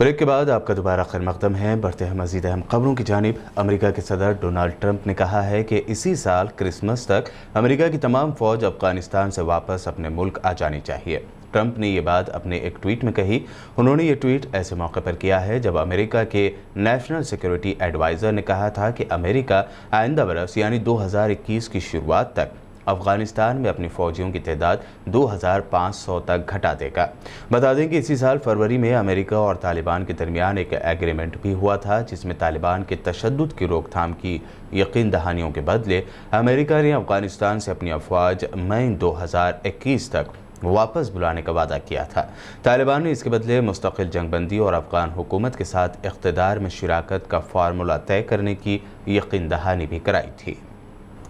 Break के बाद आपका दोबारा खैर मकदम है। बढ़ते हैं मजीद अहम खबरों की जानिब। अमेरिका के सदर डोनाल्ड ट्रंप ने कहा है कि इसी साल क्रिसमस तक अमेरिका की तमाम फौज अफगानिस्तान से वापस अपने मुल्क आ जानी चाहिए। ट्रंप ने ये बात अपने एक ट्वीट में कही। उन्होंने ये ट्वीट ऐसे मौके पर किया है जब अमेरिका के नेशनल सिक्योरिटी एडवाइज़र ने कहा था कि अमेरिका आइंदा बरस यानी 2021 की शुरुआत तक अफगानिस्तान में अपनी फौजियों की तादाद 2500 तक घटा देगा। बता दें कि इसी साल फरवरी में अमेरिका और तालिबान के दरमियान एक एग्रीमेंट भी हुआ था, जिसमें तालिबान के तशद्दुद की रोकथाम की यकीन दहानियों के बदले अमेरिका ने अफगानिस्तान से अपनी अफवाज मई 2021 तक वापस बुलाने का वादा किया था। तालिबान ने इसके बदले मुस्तकिल जंगबंदी और अफगान हुकूमत के साथ इक़्तिदार में शिराकत का फार्मूला तय करने की यकीन दहानी भी कराई थी।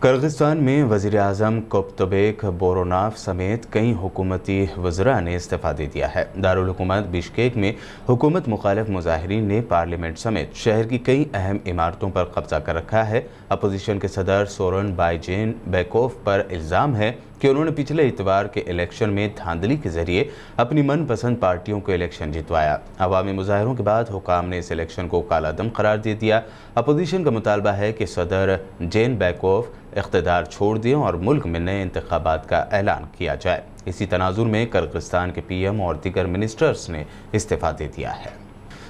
किर्गिस्तान में वज़ीर आज़म कोब्तबेक बोरोनाफ समेत कई हुकूमती वज़रा ने इस्तीफ़ा दे दिया है। दारुल हुकूमत बिश्केक में हुकूमत मुखालिफ मुजाहिरीन ने पार्लियामेंट समेत शहर की कई अहम इमारतों पर कब्जा कर रखा है। अपोजिशन के सदर सोरन बाईजेन बेकोफ पर इल्ज़ाम है कि उन्होंने पिछले इतवार के इलेक्शन में धांधली के जरिए अपनी मनपसंद पार्टियों को इलेक्शन जितवाया। अवामी मुजाहरों के बाद हुकाम ने इस इलेक्शन को कालादम करार दे दिया। अपोजिशन का मुतालबा है कि सदर जेन बेकोफ इख्तिदार छोड़ दें और मुल्क में नए इंतखाबात का ऐलान किया जाए। इसी तनाजुर में किर्गिस्तान के पीएम और दीगर मिनिस्टर्स ने इस्तीफ़ा दे दिया है।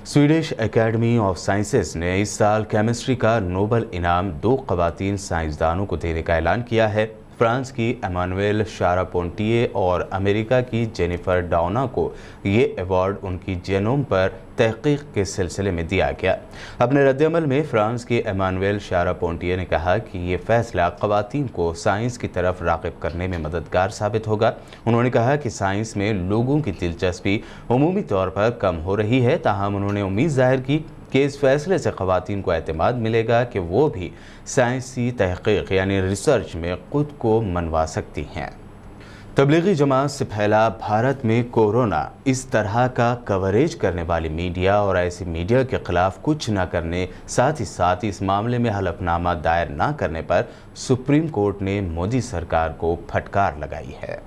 स्वीडिश एकेडमी ऑफ साइंसेस ने इस साल केमिस्ट्री का नोबल इनाम 2 ख़वातीन साइंसदानों को देने का ऐलान किया है। फ्रांस की एमानुएल शारापोंटिए और अमेरिका की जेनिफर डाउना को ये अवार्ड उनकी जेनोम पर तहकीक के सिलसिले में दिया गया। अपने रद्दअमल में फ्रांस की एमानुएल शारापोंटिए ने कहा कि ये फैसला ख़वातीन को साइंस की तरफ राग़िब करने में मददगार साबित होगा। उन्होंने कहा कि साइंस में लोगों की दिलचस्पी उमूमी तौर पर कम हो रही है, ताहम उन्होंने उम्मीद ज़ाहिर की कि इस फैसले से ख़वातीन को एतमाद मिलेगा कि वो भी साइंसी तहक़ीक़ यानी रिसर्च में ख़ुद को मनवा सकती हैं। तबलीगी जमात से फैला भारत में कोरोना, इस तरह का कवरेज करने वाली मीडिया और ऐसी मीडिया के ख़िलाफ़ कुछ न करने, साथ ही साथ इस मामले में हलफनामा दायर न करने पर सुप्रीम कोर्ट ने मोदी सरकार को फटकार लगाई है।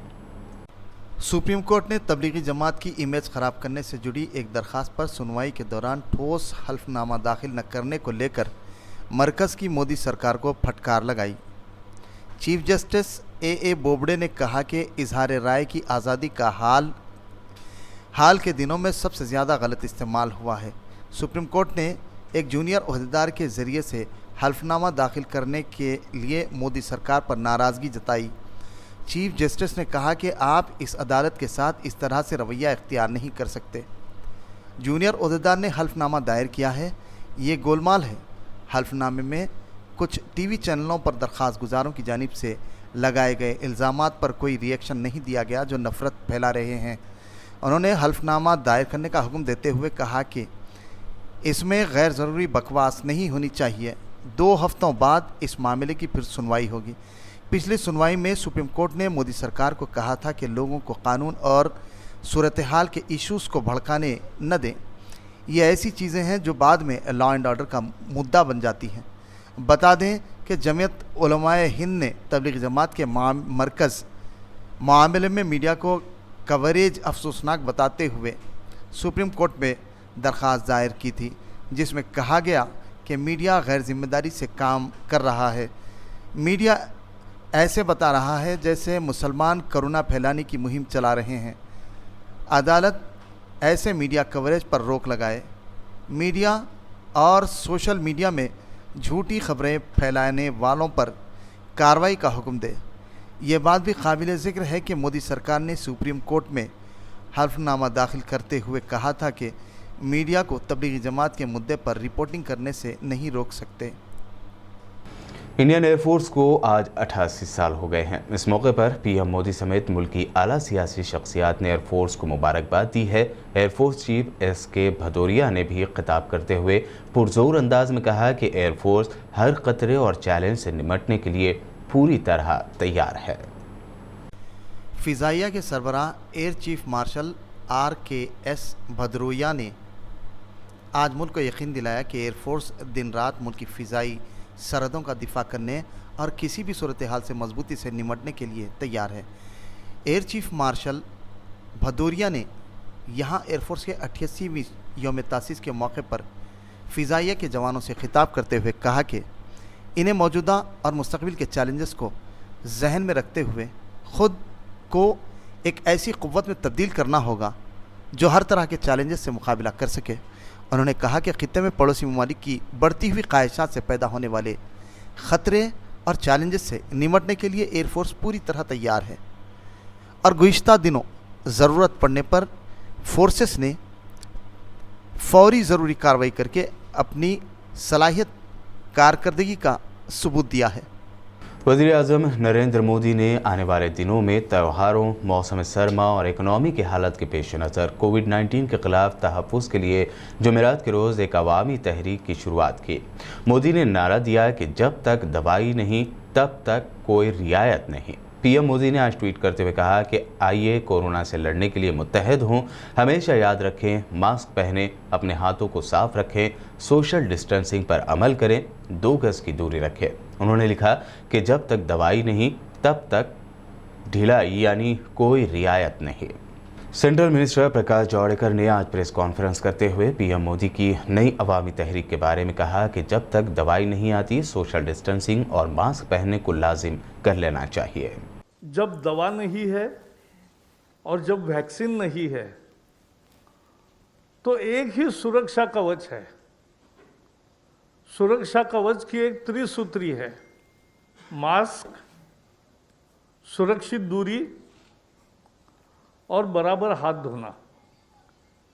सुप्रीम कोर्ट ने तबलीगी जमात की इमेज ख़राब करने से जुड़ी एक दरख्वास्त पर सुनवाई के दौरान ठोस हल्फनामा दाखिल न करने को लेकर मरकज़ की मोदी सरकार को फटकार लगाई। चीफ जस्टिस ए बोबडे ने कहा कि इजहार राय की आज़ादी का हाल के दिनों में सबसे ज़्यादा गलत इस्तेमाल हुआ है। सुप्रीम कोर्ट ने एक जूनियर ओहदेदार के ज़रिए से हल्फनामा दाखिल करने के लिए मोदी सरकार पर नाराज़गी जताई। चीफ जस्टिस ने कहा कि आप इस अदालत के साथ इस तरह से रवैया इख्तियार नहीं कर सकते। जूनियर ओहदेदार ने हल्फनामा दायर किया है, ये गोलमाल है। हल्फनामे में कुछ टीवी चैनलों पर दरख्वास्त गुजारों की जानिब से लगाए गए इल्ज़ामात पर कोई रिएक्शन नहीं दिया गया जो नफ़रत फैला रहे हैं। उन्होंने हल्फनामा दायर करने का हुक्म देते हुए कहा कि इसमें गैर ज़रूरी बकवास नहीं होनी चाहिए। 2 हफ्तों बाद इस मामले की फिर सुनवाई होगी। पिछली सुनवाई में सुप्रीम कोर्ट ने मोदी सरकार को कहा था कि लोगों को कानून और सूरत हाल के इश्यूज़ को भड़काने न दें। ये ऐसी चीज़ें हैं जो बाद में लॉ एंड ऑर्डर का मुद्दा बन जाती हैं। बता दें कि जमीयत उलमाए हिंद ने तबलीगी जमात के मरकज़ मामले में मीडिया को कवरेज अफसोसनाक बताते हुए सुप्रीम कोर्ट में दरख्वास्त दायर की थी, जिसमें कहा गया कि मीडिया गैर जिम्मेदारी से काम कर रहा है। मीडिया ऐसे बता रहा है जैसे मुसलमान कोरोना फैलाने की मुहिम चला रहे हैं। अदालत ऐसे मीडिया कवरेज पर रोक लगाए। मीडिया और सोशल मीडिया में झूठी खबरें फैलाने वालों पर कार्रवाई का हुक्म दे। ये बात भी काबिल ज़िक्र है कि मोदी सरकार ने सुप्रीम कोर्ट में हल्फनामा दाखिल करते हुए कहा था कि मीडिया को तबलीगी जमात के मुद्दे पर रिपोर्टिंग करने से नहीं रोक सकते। इंडियन एयरफोर्स को आज 88 साल हो गए हैं। इस मौके पर पीएम मोदी समेत मुल्क की आला सियासी शख्सियात ने एयरफोर्स को मुबारकबाद दी है। एयरफोर्स चीफ एसके भदौरिया ने भी खिताब करते हुए पुरजोर अंदाज में कहा कि एयरफोर्स हर खतरे और चैलेंज से निपटने के लिए पूरी तरह तैयार है। फ़िज़ाइया के सरबराह air chief marshal RKS Bhadauria ने आज मुल्क को यकीन दिलाया कि एयरफोर्स दिन रात मुल्क की फ़िज़ाई सरहदों का दिफा करने और किसी भी सूरत हाल से मजबूती से निमटने के लिए तैयार है। एयर चीफ मार्शल भदौरिया ने یہاں ایئر فورس کے 88ویں یوم تاسیس کے موقع پر فضائیہ کے جوانوں سے خطاب کرتے ہوئے کہا کہ انہیں موجودہ اور مستقبل کے چیلنجز کو ذہن میں رکھتے ہوئے خود کو ایک ایسی قوت میں تبدیل کرنا ہوگا جو ہر طرح کے چیلنجز سے مقابلہ کر سکے۔ انہوں نے کہا کہ خطے میں پڑوسی ممالک کی بڑھتی ہوئی خواہشات سے پیدا ہونے والے خطرے اور چیلنجز سے نمٹنے کے لیے ایئر فورس پوری طرح تیار ہے، اور گزشتہ دنوں ضرورت پڑنے پر فورسز نے فوری ضروری کارروائی کر کے اپنی صلاحیت کارکردگی کا ثبوت دیا ہے۔ وزیر اعظم نریندر مودی نے آنے والے دنوں میں تہواروں، موسم سرما اور اکنامی کی حالت کے پیش نظر کووڈ-19 کے خلاف تحفظ کے لیے جمعرات کے روز ایک عوامی تحریک کی شروعات کی۔ مودی نے نعرہ دیا کہ جب تک دوائی نہیں تب تک کوئی رعایت نہیں۔ پی ایم مودی نے آج ٹویٹ کرتے ہوئے کہا کہ آئیے کورونا سے لڑنے کے لیے متحد ہوں، ہمیشہ یاد رکھیں، ماسک پہنیں، اپنے ہاتھوں کو صاف رکھیں، سوشل ڈسٹینسنگ پر عمل کریں، 2 گز کی دوری رکھیں۔ انہوں نے لکھا کہ جب تک دوائی نہیں تب تک ڈھیلائی یعنی کوئی رعایت نہیں۔ سینٹرل منسٹر پرکاش جاوڈیکر نے آج پریس کانفرنس کرتے ہوئے پی ایم مودی کی نئی عوامی تحریک کے بارے میں کہا کہ جب تک دوائی نہیں آتی سوشل ڈسٹینسنگ اور ماسک پہننے کو لازم کر لینا چاہیے۔ جب دوا نہیں ہے اور جب ویکسین نہیں ہے تو ایک ہی سرکشا کوچ ہے۔ سرکشا کوچ کی ایک تریسوتری ہے: ماسک، سرکشت دوری اور برابر ہاتھ دھونا۔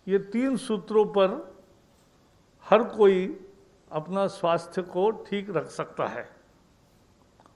یہ 3 سوتروں پر ہر کوئی اپنا سواستھ کو ٹھیک رکھ سکتا ہے،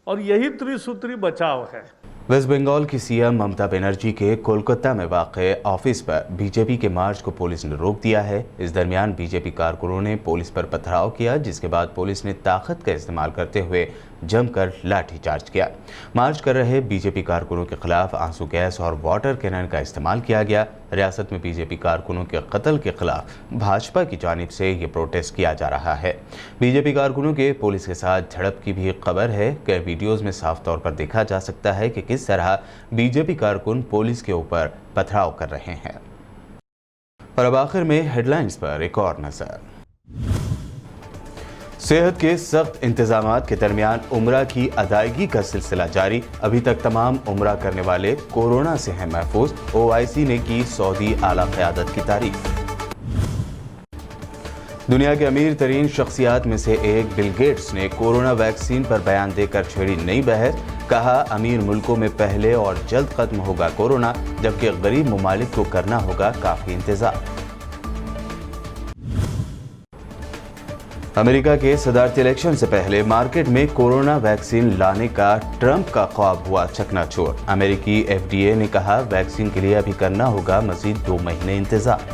اور یہی تریسوتری بچاؤ ہے۔ ویسٹ بنگال کی سی ایم ممتا بنرجی کے کولکتہ میں واقع آفس پر بی جے پی کے مارچ کو پولیس نے روک دیا ہے۔ اس درمیان بی جے پی کارکنوں نے پولیس پر پتھراؤ کیا، جس کے بعد پولیس نے طاقت کا استعمال کرتے ہوئے جم کر لاٹھی چارج کیا۔ مارچ کر رہے بی جے پی کارکنوں کے خلاف آنسو گیس اور واٹر کینن کا استعمال کیا گیا۔ ریاست میں بی جے پی کارکنوں کے قتل کے خلاف بھاجپا کی جانب سے یہ پروٹیسٹ کیا جا رہا ہے۔ بی جے پی کارکنوں کے پولیس کے ساتھ جھڑپ کی بھی خبر ہے کہ ویڈیوز میں صاف طور پر دیکھا جا سکتا ہے کہ کس طرح بی جے پی کارکن پولیس کے اوپر پتھراؤ کر رہے ہیں۔ اور اب آخر میں ہیڈ لائنز پر ایک اور نظر۔ صحت کے سخت انتظامات کے درمیان عمرہ کی ادائیگی کا سلسلہ جاری۔ ابھی تک تمام عمرہ کرنے والے کورونا سے ہیں محفوظ۔ او آئی سی نے کی سعودی اعلیٰ قیادت کی تعریف۔ دنیا کے امیر ترین شخصیات میں سے ایک بل گیٹس نے کورونا ویکسین پر بیان دے کر چھیڑی نئی بحث۔ کہا امیر ملکوں میں پہلے اور جلد ختم ہوگا کورونا، جبکہ غریب ممالک کو کرنا ہوگا کافی انتظام۔ امریکہ کے صدارتی الیکشن سے پہلے مارکیٹ میں کورونا ویکسین لانے کا ٹرمپ کا خواب ہوا چکنا چور۔ امریکی ایف ڈی اے نے کہا ویکسین کے لیے ابھی کرنا ہوگا مزید 2 مہینے انتظار۔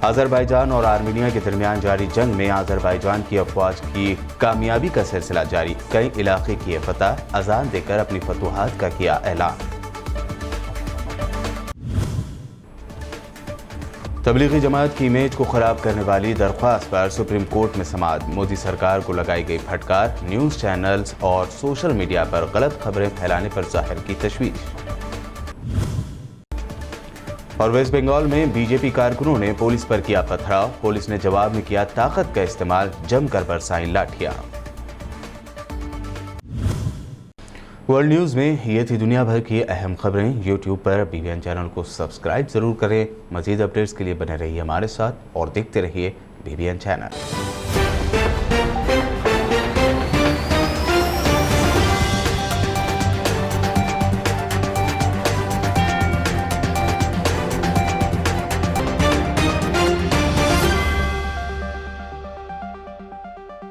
آذربائیجان اور آرمینیا کے درمیان جاری جنگ میں آذربائیجان کی افواج کی کامیابی کا سلسلہ جاری۔ کئی علاقے کیے فتح، اذان دے کر اپنی فتوحات کا کیا اعلان۔ تبلیغی جماعت کی امیج کو خراب کرنے والی درخواست پر سپریم کورٹ میں سماعت۔ مودی سرکار کو لگائی گئی پھٹکار، نیوز چینلز اور سوشل میڈیا پر غلط خبریں پھیلانے پر ظاہر کی تشویش۔ اور ویسٹ بنگال میں بی جے پی کارکنوں نے پولیس پر کیا پتھراؤ۔ پولیس نے جواب میں کیا طاقت کا استعمال، جم کر برسائیں لاٹھیاں۔ ورلڈ نیوز میں یہ تھی دنیا بھر کی اہم خبریں۔ یوٹیوب پر BBN چینل کو سبسکرائب ضرور کریں۔ مزید اپڈیٹس کے لیے بنے رہیے ہمارے ساتھ اور دیکھتے رہیے BBN چینل۔